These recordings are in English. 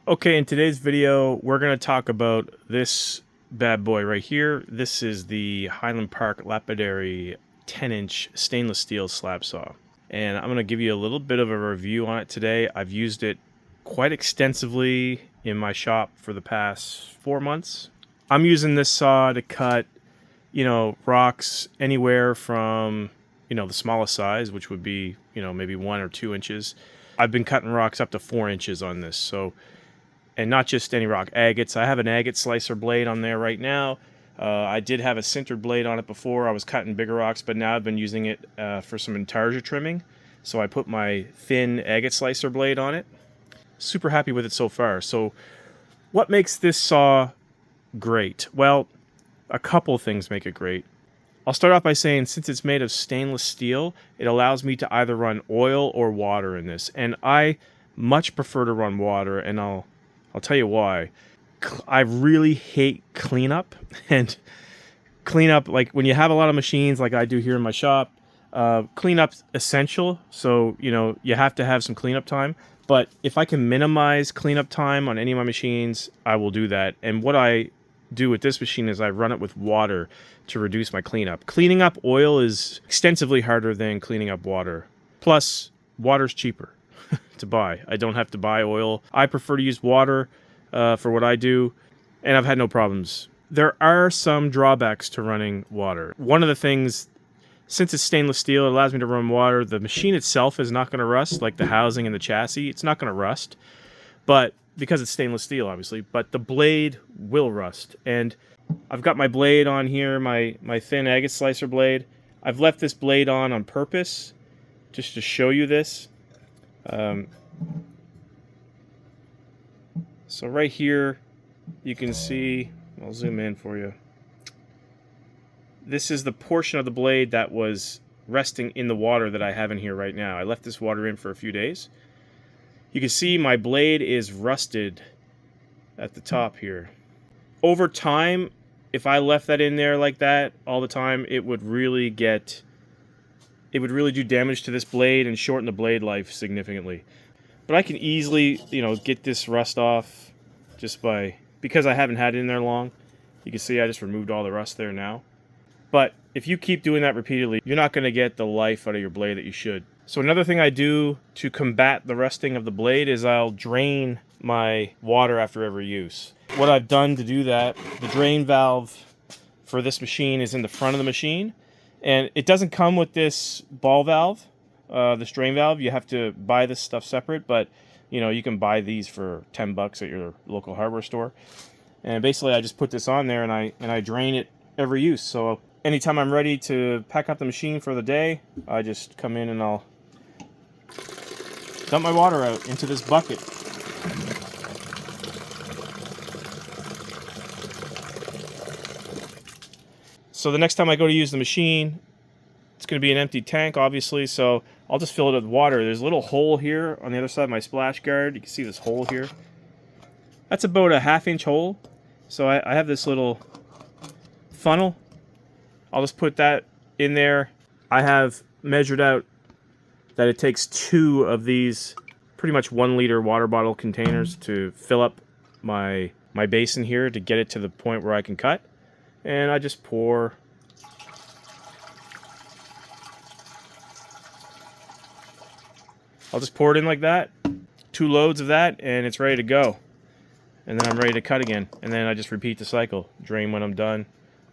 Okay, in today's video, we're going to talk about this bad boy right here. This is the Highland Park Lapidary 10-inch stainless steel slab saw. And I'm going to give you a little bit of a review on it today. I've used it quite extensively in my shop for the past 4 months. I'm using this saw to cut, rocks anywhere from, the smallest size, which would be, maybe 1 or 2 inches. I've been cutting rocks up to 4 inches on this, and not just any rock, agates. I have an agate slicer blade on there right now. I did have a sintered blade on it before. I was cutting bigger rocks, but now I've been using it for some intarsia trimming. So I put my thin agate slicer blade on it. Super happy with it so far. So what makes this saw great? Well, a couple things make it great. I'll start off by saying, since it's made of stainless steel, it allows me to either run oil or water in this. And I much prefer to run water, and I'll tell you why. I really hate cleanup, and cleanup, like when you have a lot of machines like I do here in my shop, cleanup's essential. So, you have to have some cleanup time. But if I can minimize cleanup time on any of my machines, I will do that. And what I do with this machine is I run it with water to reduce my cleanup. Cleaning up oil is extensively harder than cleaning up water. Plus, water's cheaper to buy. I don't have to buy oil. I prefer to use water for what I do, and I've had no problems. There are some drawbacks to running water. One of the things, since it's stainless steel, it allows me to run water. The machine itself is not going to rust, like the housing and the chassis. It's not going to rust, but because it's stainless steel, obviously. But the blade will rust, and I've got my blade on here, my thin agate slicer blade. I've left this blade on purpose, just to show you this. So right here, you can see, I'll zoom in for you. This is the portion of the blade that was resting in the water that I have in here right now. I left this water in for a few days. You can see my blade is rusted at the top here. Over time, if I left that in there like that all the time, it would really do damage to this blade and shorten the blade life significantly. But I can easily, get this rust off just because I haven't had it in there long. You can see I just removed all the rust there now. But if you keep doing that repeatedly, you're not going to get the life out of your blade that you should. So another thing I do to combat the rusting of the blade is I'll drain my water after every use. What I've done to do that, the drain valve for this machine is in the front of the machine. And it doesn't come with this ball valve, this drain valve. You have to buy this stuff separate, but you can buy these for $10 at your local hardware store. And basically I just put this on there and I drain it every use. So anytime I'm ready to pack up the machine for the day, I just come in and I'll dump my water out into this bucket. So the next time I go to use the machine, it's going to be an empty tank, obviously, so I'll just fill it with water. There's a little hole here on the other side of my splash guard. You can see this hole here. That's about a 1/2 inch hole. So I have this little funnel. I'll just put that in there. I have measured out that it takes 2 of these pretty much 1 liter water bottle containers to fill up my basin here to get it to the point where I can cut. And I just pour. I'll just pour it in like that. 2 loads of that, and it's ready to go. And then I'm ready to cut again. And then I just repeat the cycle. Drain when I'm done,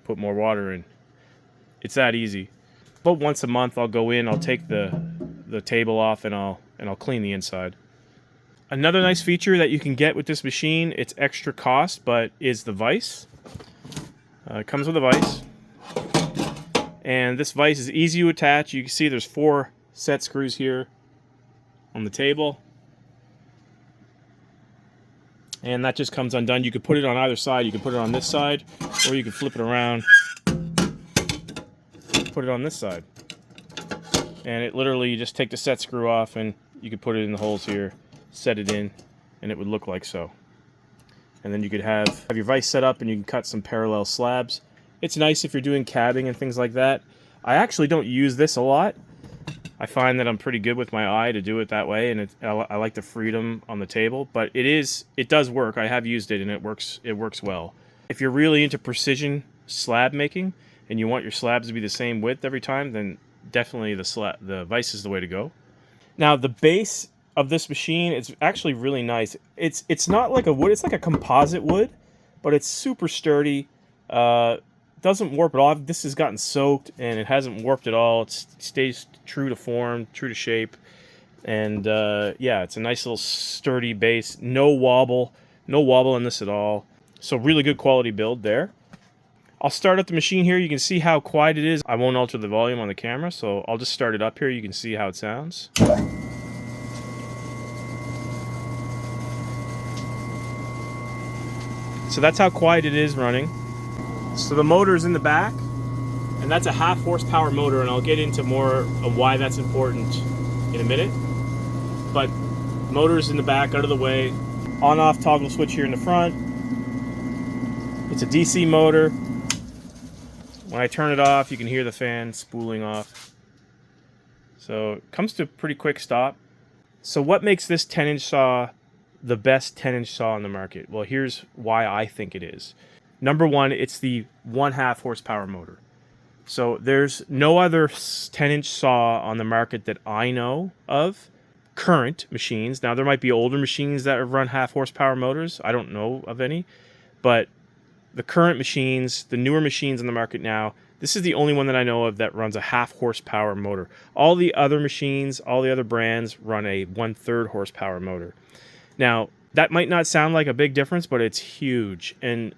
put more water in. It's that easy. But once a month I'll go in, I'll take the table off, and I'll clean the inside. Another nice feature that you can get with this machine, it's extra cost, but is the vise. It comes with a vise, and this vise is easy to attach. You can see there's 4 set screws here on the table, and that just comes undone. You could put it on either side. You could put it on this side, or you could flip it around, put it on this side, and it literally, you just take the set screw off and you could put it in the holes here, set it in, and it would look like so. And then you could have your vise set up and you can cut some parallel slabs. It's nice if you're doing cabbing and things like that. I actually don't use this a lot. I find that I'm pretty good with my eye to do it that way, and I like the freedom on the table. But it does work. I have used it, and it works well. If you're really into precision slab making and you want your slabs to be the same width every time, then definitely the vise is the way to go. Now the base of this machine, it's actually really nice. It's not like a wood, it's like a composite wood, but it's super sturdy. Doesn't warp at all. This has gotten soaked and it hasn't warped at all. It stays true to form, true to shape. And yeah, it's a nice little sturdy base. No wobble in this at all. So really good quality build there. I'll start up the machine here. You can see how quiet it is. I won't alter the volume on the camera, so I'll just start it up here. You can see how it sounds. So that's how quiet it is running. So the motor is in the back, and that's a 1/2 horsepower motor, and I'll get into more of why that's important in a minute. But motor's in the back, out of the way. On-off toggle switch here in the front. It's a DC motor. When I turn it off, you can hear the fan spooling off. So it comes to a pretty quick stop. So what makes this 10-inch saw the best 10-inch saw on the market? Well, here's why I think it is. Number one, it's the 1/2 horsepower motor. So there's no other 10-inch saw on the market that I know of. Current machines. Now there might be older machines that run 1/2 horsepower motors. I don't know of any. But the current machines, the newer machines on the market now, this is the only one that I know of that runs a 1/2 horsepower motor. All the other machines, all the other brands run a 1/3 horsepower motor. Now, that might not sound like a big difference, but it's huge. And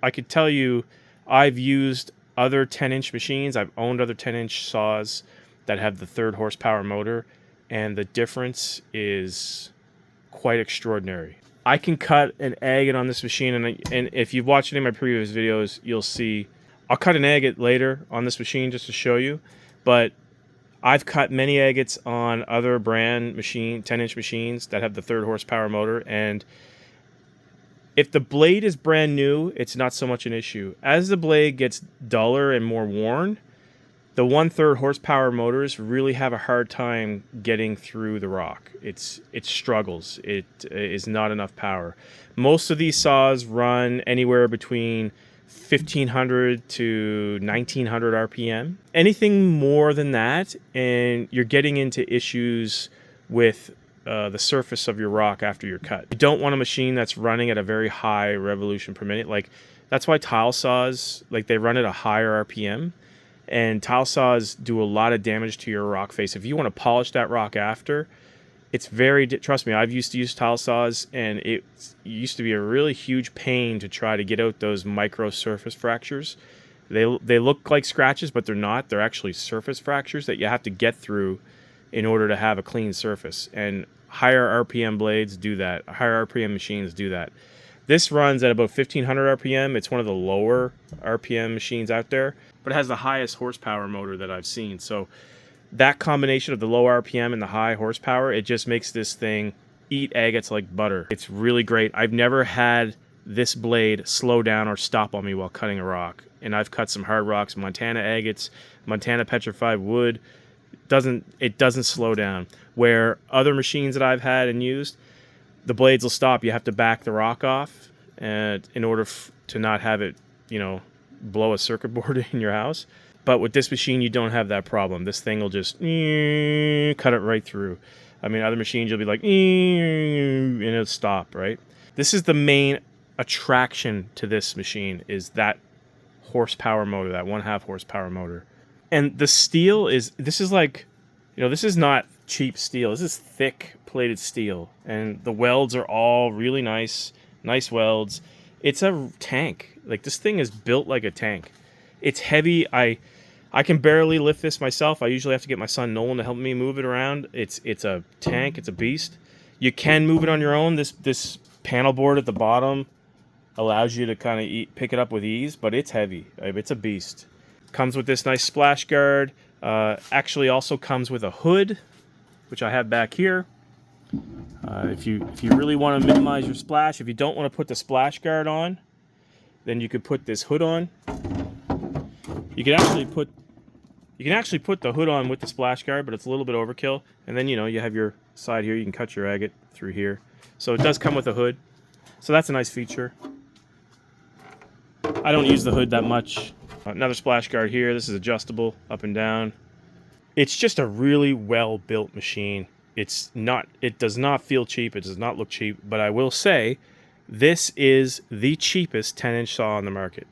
I could tell you, I've used other 10-inch machines. I've owned other 10-inch saws that have the 1/3 horsepower motor, and the difference is quite extraordinary. I can cut an agate on this machine, and if you've watched any of my previous videos, you'll see I'll cut an agate later on this machine just to show you, but I've cut many agates on other brand 10-inch machines that have the 1/3 horsepower motor, and if the blade is brand new, it's not so much an issue. As the blade gets duller and more worn, the 1/3 horsepower motors really have a hard time getting through the rock. It struggles. It is not enough power. Most of these saws run anywhere between 1500 to 1900 RPM. Anything more than that, and you're getting into issues with the surface of your rock after you're cut. You don't want a machine that's running at a very high revolution per minute. Like, that's why tile saws, like, they run at a higher RPM. And tile saws do a lot of damage to your rock face. If you want to polish that rock after, it's trust me, I've used to use tile saws, and it used to be a really huge pain to try to get out those micro surface fractures. They look like scratches, but they're not. They're actually surface fractures that you have to get through in order to have a clean surface. And higher RPM blades do that. Higher RPM machines do that. This runs at about 1500 RPM. It's one of the lower RPM machines out there, but it has the highest horsepower motor that I've seen. So that combination of the low RPM and the high horsepower, it just makes this thing eat agates like butter. It's really great. I've never had this blade slow down or stop on me while cutting a rock. And I've cut some hard rocks, Montana agates, Montana petrified wood. It doesn't slow down. Where other machines that I've had and used, the blades will stop. You have to back the rock off in order to not have it, blow a circuit board in your house. But with this machine, you don't have that problem. This thing will just cut it right through. I mean, other machines, you'll be like, and it'll stop, right? This is the main attraction to this machine, is that horsepower motor, that 1/2 horsepower motor. And the steel this is not cheap steel. This is thick plated steel. And the welds are all really nice welds. It's a tank. Like, this thing is built like a tank. It's heavy. I can barely lift this myself. I usually have to get my son Nolan to help me move it around. It's a tank. It's a beast. You can move it on your own. This panel board at the bottom allows you to kind of pick it up with ease, but it's heavy. It's a beast. Comes with this nice splash guard. Actually also comes with a hood, which I have back here. If you really want to minimize your splash, if you don't want to put the splash guard on, then you could put this hood on. You could actually put You can actually put the hood on with the splash guard, but it's a little bit overkill. And then, you know, you have your side here. You can cut your agate through here. So it does come with a hood. So that's a nice feature. I don't use the hood that much. Another splash guard here. This is adjustable up and down. It's just a really well-built machine. It does not feel cheap. It does not look cheap. But I will say, this is the cheapest 10-inch saw on the market.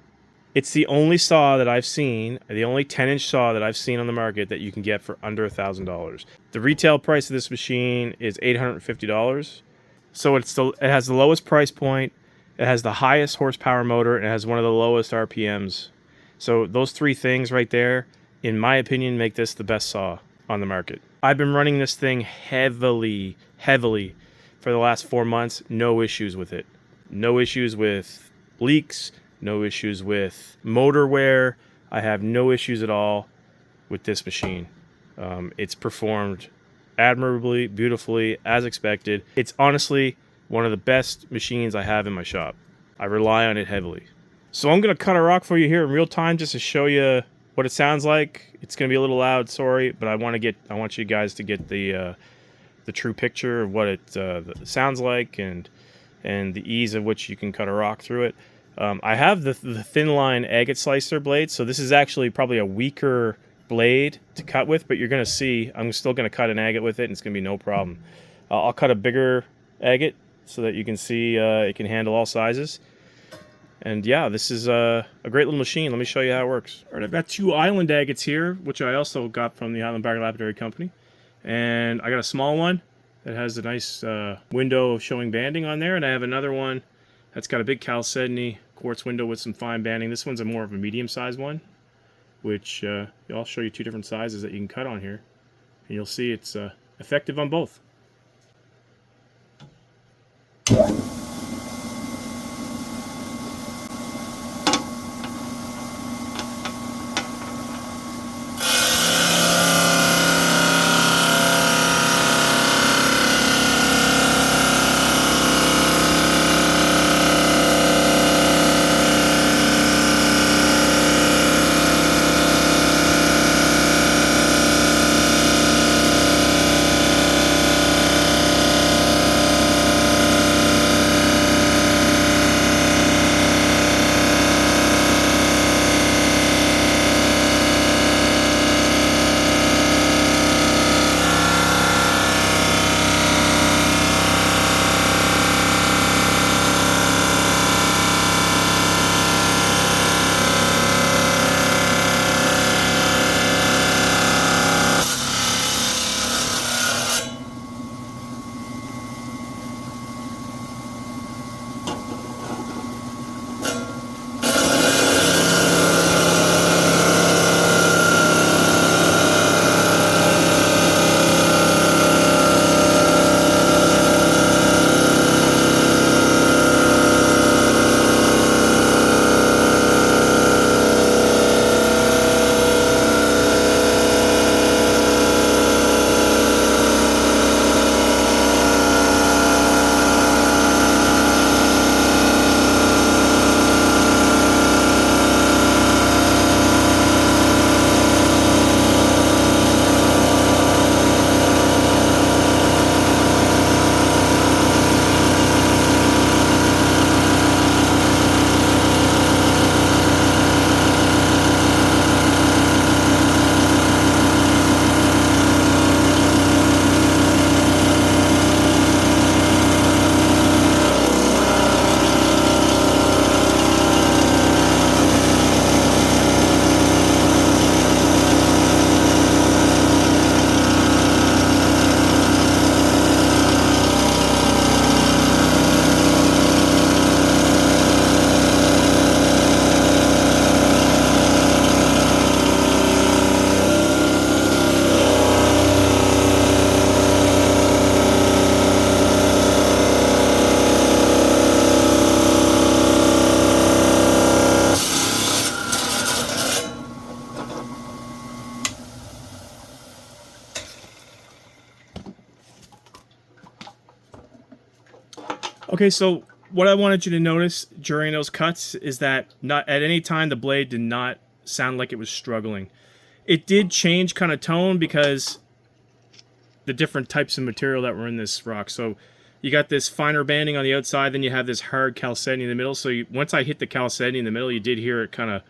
It's the only saw that I've seen, the only 10-inch saw that I've seen on the market that you can get for under $1,000. The retail price of this machine is $850. So it has the lowest price point, it has the highest horsepower motor, and it has one of the lowest RPMs. So those three things right there, in my opinion, make this the best saw on the market. I've been running this thing heavily for the last 4 months. No issues with it. No issues with leaks. No issues with motor wear. I have no issues at all with this machine. It's performed admirably, beautifully, as expected. It's honestly one of the best machines I have in my shop. I rely on it heavily. So I'm going to cut a rock for you here in real time just to show you what it sounds like. It's going to be a little loud, sorry, but I want you guys to get the true picture of what it sounds like and the ease of which you can cut a rock through it. I have the thin line agate slicer blade, so this is actually probably a weaker blade to cut with, but you're going to see I'm still going to cut an agate with it, and it's going to be no problem. I'll cut a bigger agate so that you can see it can handle all sizes. And yeah, this is a great little machine. Let me show you how it works. All right, I've got 2 island agates here, which I also got from the Highland Park Lapidary Company. And I got a small one that has a nice window showing banding on there, and I have another one that's got a big chalcedony quartz window with some fine banding. This one's more of a medium-sized one, which I'll show you 2 different sizes that you can cut on here. And you'll see it's effective on both. Okay, so what I wanted you to notice during those cuts is that not at any time the blade did not sound like it was struggling. It did change kind of tone because the different types of material that were in this rock. So you got this finer banding on the outside, then you have this hard chalcedony in the middle. So once I hit the chalcedony in the middle, you did hear it kind of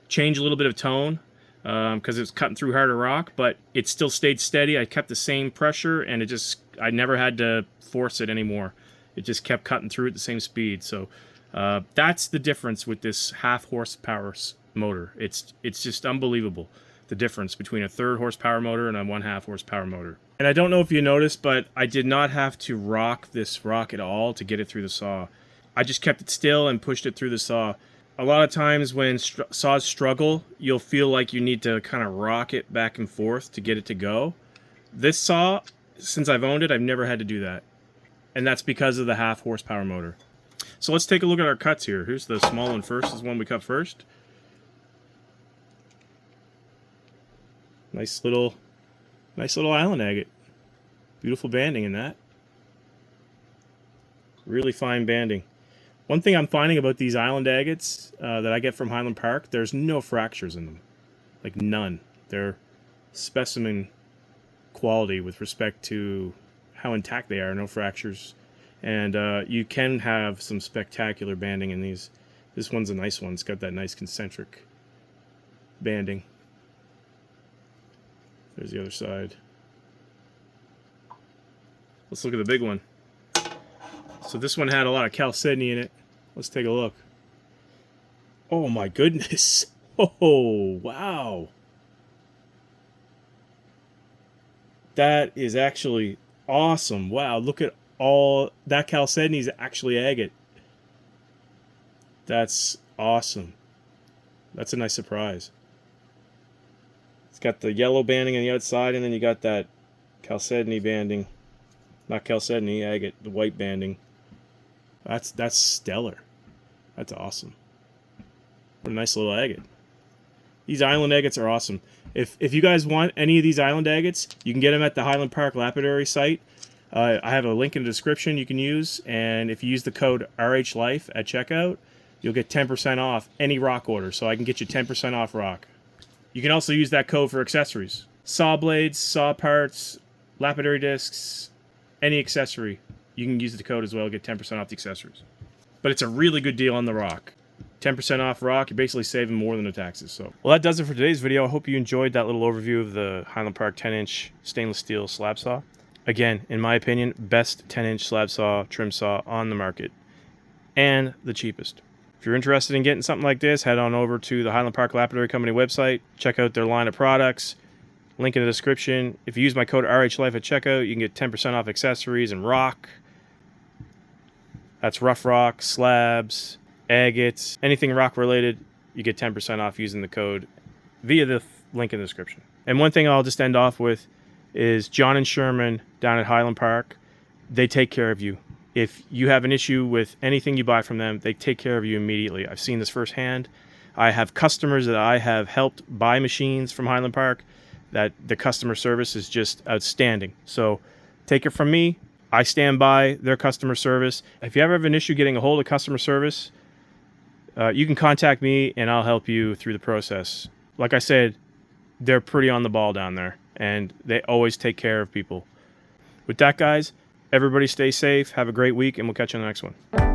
change a little bit of tone because it's cutting through harder rock, but it still stayed steady. I kept the same pressure, and I never had to force it anymore. It just kept cutting through at the same speed. So that's the difference with this 1/2 horsepower motor. It's just unbelievable, the difference between a 1/3 horsepower motor and a 1/2 horsepower motor. And I don't know if you noticed, but I did not have to rock this rock at all to get it through the saw. I just kept it still and pushed it through the saw. A lot of times when saws struggle, you'll feel like you need to kind of rock it back and forth to get it to go. This saw, since I've owned it, I've never had to do that. And that's because of the 1/2 horsepower motor. So let's take a look at our cuts here. Here's the small one first. This is the one we cut first. Nice little island agate. Beautiful banding in that. Really fine banding. One thing I'm finding about these island agates that I get from Highland Park, there's no fractures in them. Like none. They're specimen quality with respect to how intact they are. No fractures. And you can have some spectacular banding in these. This one's a nice one. It's got that nice concentric banding. There's the other side. Let's look at the big one. So this one had a lot of chalcedony in it. Let's take a look. Oh my goodness. Oh, wow. That is actually awesome. Wow, look at all that chalcedony is actually agate. That's awesome. That's a nice surprise. It's got the yellow banding on the outside, and then you got that chalcedony banding. Not chalcedony, agate, the white banding. That's stellar. That's awesome. What a nice little agate. These island agates are awesome. If you guys want any of these island agates, you can get them at the Highland Park Lapidary site. I have a link in the description you can use, and if you use the code RHLife at checkout, you'll get 10% off any rock order. So I can get you 10% off rock. You can also use that code for accessories. Saw blades, saw parts, lapidary discs, any accessory. You can use the code as well, get 10% off the accessories. But it's a really good deal on the rock. 10% off rock, you're basically saving more than the taxes. So, well, that does it for today's video. I hope you enjoyed that little overview of the Highland Park 10-inch stainless steel slab saw. Again, in my opinion, best 10-inch slab saw, trim saw on the market. And the cheapest. If you're interested in getting something like this, head on over to the Highland Park Lapidary Company website. Check out their line of products. Link in the description. If you use my code RHLife at checkout, you can get 10% off accessories and rock. That's rough rock, slabs, agates, anything rock related, you get 10% off using the code via the link in the description. And one thing I'll just end off with is John and Sherman down at Highland Park. They take care of you. If you have an issue with anything you buy from them, they take care of you immediately. I've seen this firsthand. I have customers that I have helped buy machines from Highland Park that the customer service is just outstanding. So take it from me. I stand by their customer service. If you ever have an issue getting a hold of customer service, you can contact me and I'll help you through the process. Like I said, they're pretty on the ball down there and they always take care of people. With that, guys, everybody stay safe. Have a great week and we'll catch you on the next one.